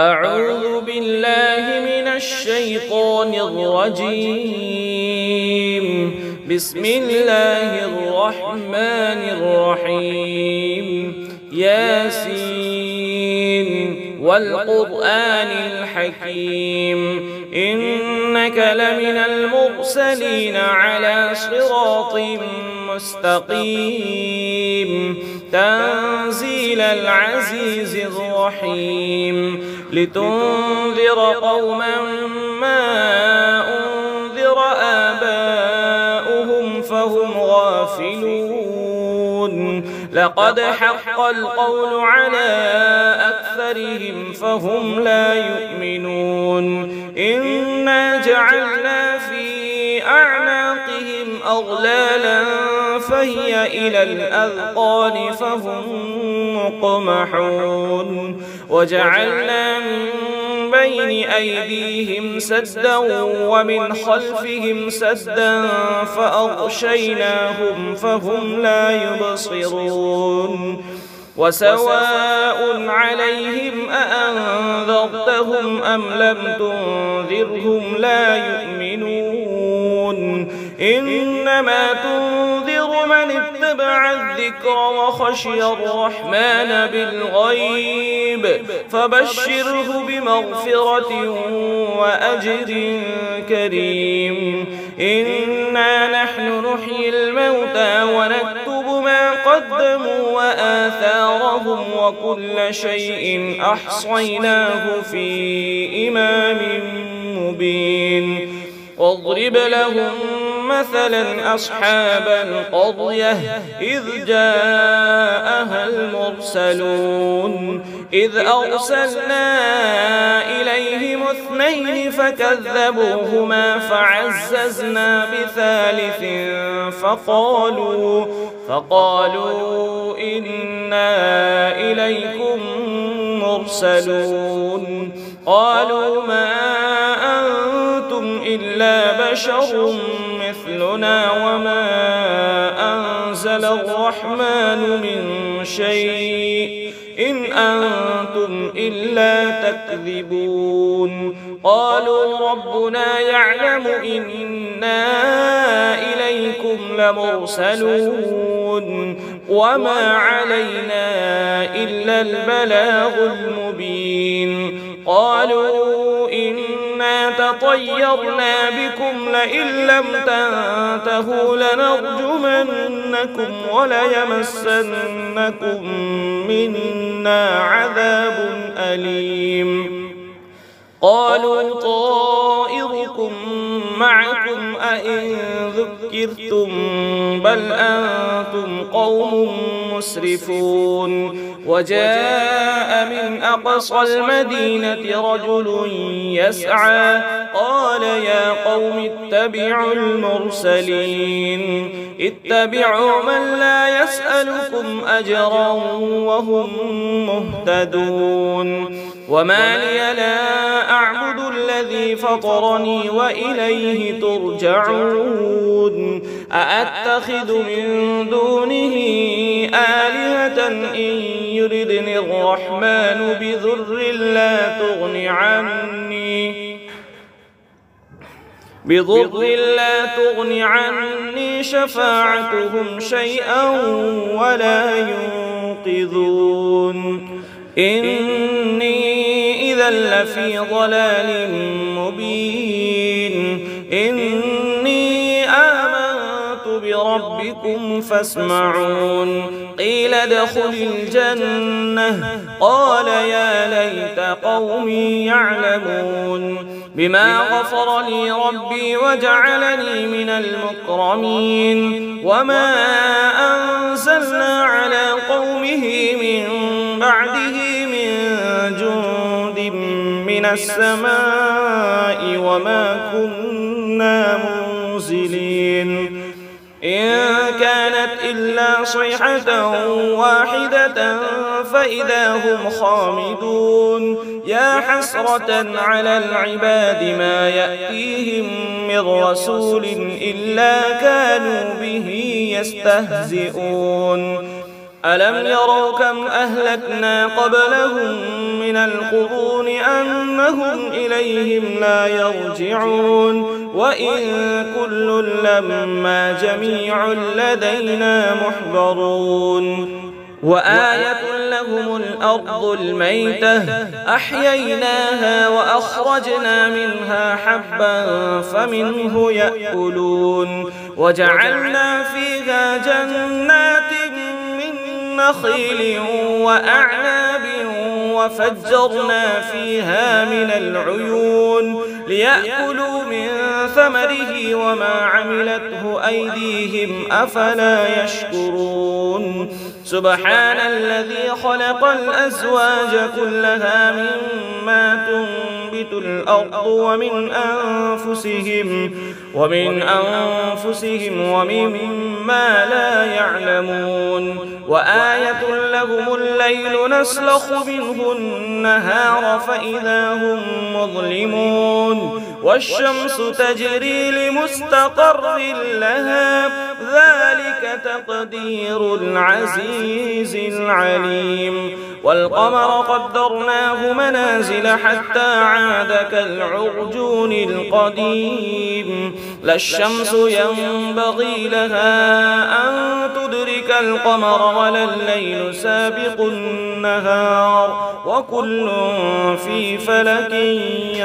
أعوذ بالله من الشيطان الرجيم. بسم الله الرحمن الرحيم. ياسين والقرآن الحكيم إنك لمن المرسلين على صراط مستقيم تنزيل العزيز الرحيم لتنذر قوما ما أنذر آباؤهم فهم غافلون لقد حق القول على أكثرهم فهم لا يؤمنون إنا جعلنا في أعناقهم أغلالا فهي إلى الأذقان فهم مقمحون وجعلنا من بين أيديهم سدا ومن خلفهم سدا فأغشيناهم فهم لا يبصرون وسواء عليهم أأنذرتهم أم لم تنذرهم لا يؤمنون إنما تنذر من اتبع الذكر وخشي الرحمن بالغيب فبشره بمغفرة وأجر كريم إنا نحن نحيي الموتى ونكتب ما قدموا وآثارهم وكل شيء أحصيناه في إمام مبين واضرب لهم مثلا أصحاب القرية إذ جاءها المرسلون إذ أرسلنا إليهم 2 فكذبوهما فعززنا بثالث فقالوا إنا إليكم مرسلون قالوا ما أنتم إلا بشر مثلنا وما أنزل الرحمن من شيء إن أنتم إلا تكذبون قالوا ربنا يعلم إنا إليكم لمرسلون وما علينا إلا البلاغ المبين قالوا إنا تطيرنا بكم لئن لم تنتهوا لنرجمنكم وليمسنكم منا عذاب أليم قالوا طائركم معكم أئن ذكرتم بل أنتم قوم مسرفون وجاء من أقصى المدينة رجل يسعى قال يا قوم اتبعوا المرسلين اتبعوا من لا يسألكم أجرا وهم مهتدون وما لي لا أعبد الذي فطرني وإليه ترجعون أأتخذ من دونه آلهة إن يردني الرحمن بضر لا تغن عني شفاعتهم شيئا ولا ينقذون إني إذا لفي ضلال مبين إني آمنت بربكم فاسمعون قيل ادخل الجنة قال يا ليت قومي يعلمون بما غفر لي ربي وجعلني من المكرمين وما أنزلنا على قومه من بعده من جند من السماء وما كنا منزلين إن كانت إلا صيحة واحدة فإذا هم خامدون يا حسرة على العباد ما يأتيهم من رسول إلا كانوا به يستهزئون ألم يروا كم أهلكنا قبلهم من القرون أنهم إليهم لا يرجعون وإن كل لما جميع لدينا محضرون وآية لهم الأرض الميتة أحييناها وأخرجنا منها حبا فمنه يأكلون وجعلنا فيها جنات من نخيل وأعناب وفجرنا فيها من العيون ليأكلوا من ثمره وما عملته أيديهم أفلا يشكرون سبحان الذي خلق الأزواج كلها مما تنبت الأرض ومن أنفسهم ومما لا يعلمون وآية لهم الليل نسلخ منه النهار فإذا هم مظلمون والشمس تجري لمستقر لها ذلك تقدير العزيز العليم والقمر قدرناه منازل حتى عاد كالعرجون القديم لا الشمس ينبغي لها أن تدرك القمر ولا الليل سابق النهار وكل في فلك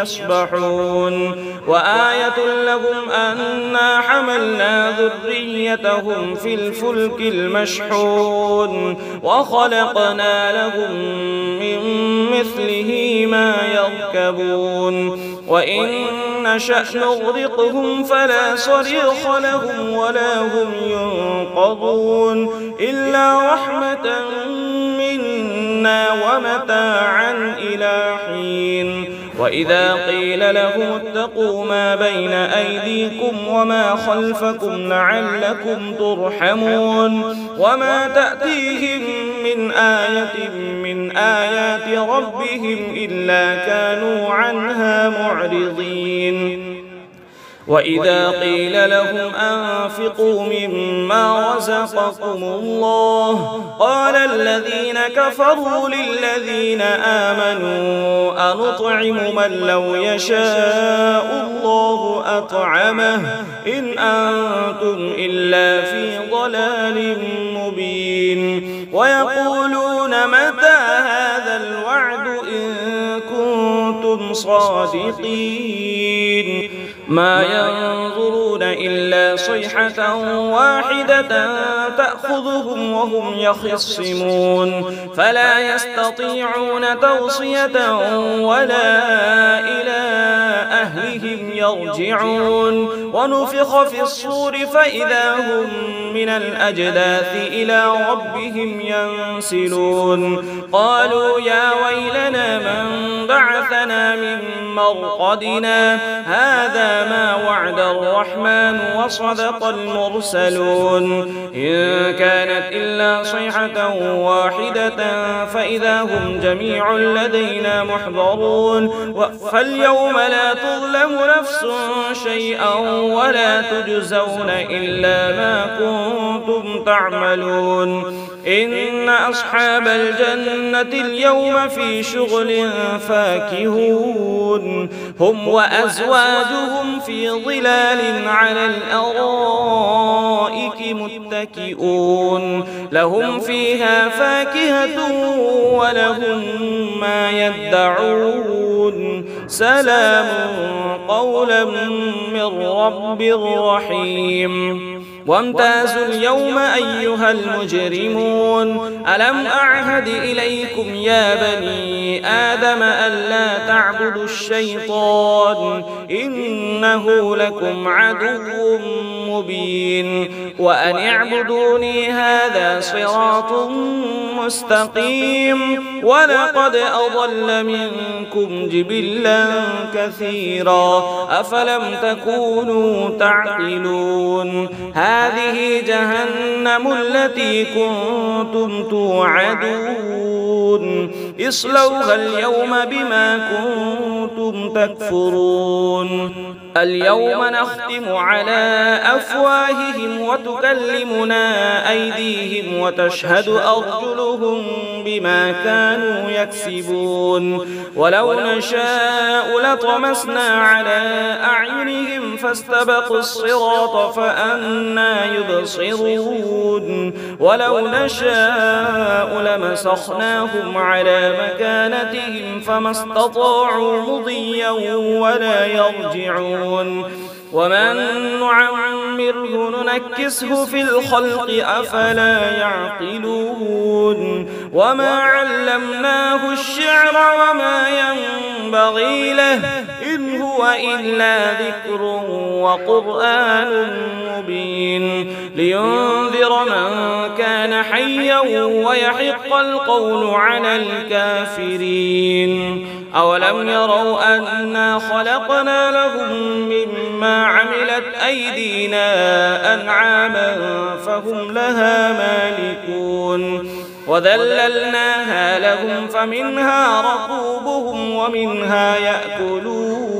يسبحون وآية لهم أنا حملنا ذريتهم في الفلك المشحون وخلقنا لهم من مثله ما يركبون وإن نشأ نغرقهم فلا صريخ لهم ولا هم ينقذون إلا رحمة منا ومتاعا إلى حين وإذا قيل لهم اتقوا ما بين أيديكم وما خلفكم لعلكم ترحمون وما تأتيهم من آية من آيات ربهم إلا كانوا عنها معرضين وإذا قيل لهم أنفقوا مما رزقكم الله قال الذين كفروا للذين آمنوا أنطعم من لو يشاء الله أطعمه إن أنتم إلا في ضلال مبين ويقولون متى هذا الوعد إن كنتم صادقين ما ينظرون إلا صيحة واحدة تأخذهم وهم يخصمون فلا يستطيعون توصية ولا إلى أهلهم يرجعون ونفخ في الصور فإذا هم من الأجداث إلى ربهم ينسلون قالوا يا ويلنا من بعثنا من مرقدنا هذا ما وعد الرحمن وصدق المرسلون إن كانت إلا صيحة واحدة فإذا هم جميع لدينا محضرون فاليوم لا تظلم نفس شيئا ولا تجزون إلا ما كنتم تعملون إن أصحاب الجنة اليوم في شغل فاكهون هم وأزواجهم في ظلال على الأرائك متكئون لهم فيها فاكهة ولهم ما يدعون سلام قولا من رب رحيم وامتازوا اليوم أيها المجرمون ألم أعهد إليكم يا بني آدم ألا تعبدوا الشيطان إنه لكم عدو مبين وأن اعبدوني هذا صراط مستقيم ولقد أضل منكم جبلا كثيرا أفلم تكونوا تعقلون هذه جهنم التي كنتم توعدون اصلوها اليوم بما كنتم تكفرون اليوم نختم على أفواههم وتكلمنا أيديهم وتشهد أرجلهم بما كانوا يكسبون ولو نشاء لطمسنا على أعينهم فاستبقوا الصراط فأنى يبصرون ولو نشاء لمسخناهم على مكانتهم فما استطاعوا مضيا ولا يرجعون ومن نعمره ننكسه في الخلق أفلا يعقلون وما علمناه الشعر وما ينبغي له إن هو إلا ذكر وقرآن مبين لينذر من كان حيا ويحق القول على الكافرين أولم يروا أنا خلقنا لهم مما عملت أيدينا أنعاما فهم لها مالكون وذللناها لهم فمنها ركوبهم ومنها يأكلون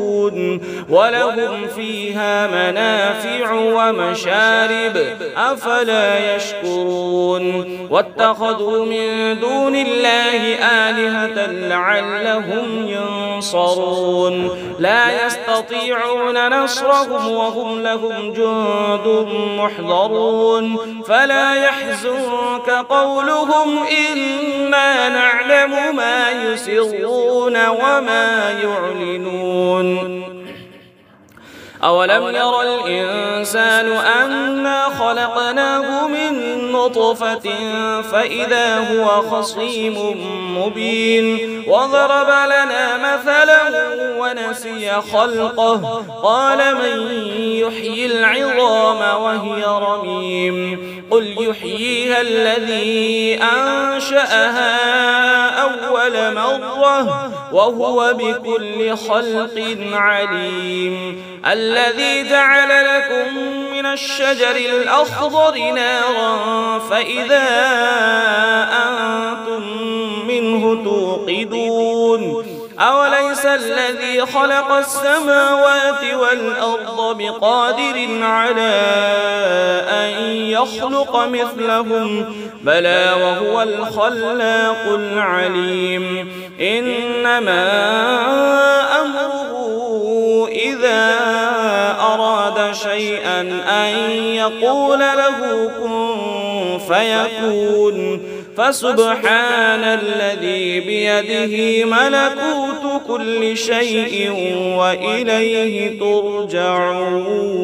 ولهم فيها منافع ومشارب أفلا يشكرون واتخذوا من دون الله آلهة لعلهم ينصرون لا يستطيعون نصرهم وهم لهم جند محضرون فلا يحزنك قولهم إنا نعلم ما يسرون وما يعلنون أولم ير الإنسان أنا خلقناه من نطفة فإذا هو خصيم مبين وضرب لنا مثلا ونسي خلقه قال من يحيي العظام وهي رميم قل يحييها الذي أنشأها أول مرة وهو بكل خلق عليم الذي جعل لكم من الشجر الأخضر نارا فإذا أنتم منه توقدون أوليس الذي خلق السماوات والأرض بقادر على أن يخلق مثلهم بلى وهو الخلاق العليم إنما أمره إذا أراد شيئا أن يقول له كن فيكون فسبحان الذي بيده ملكوت كل شيء وإليه ترجعون.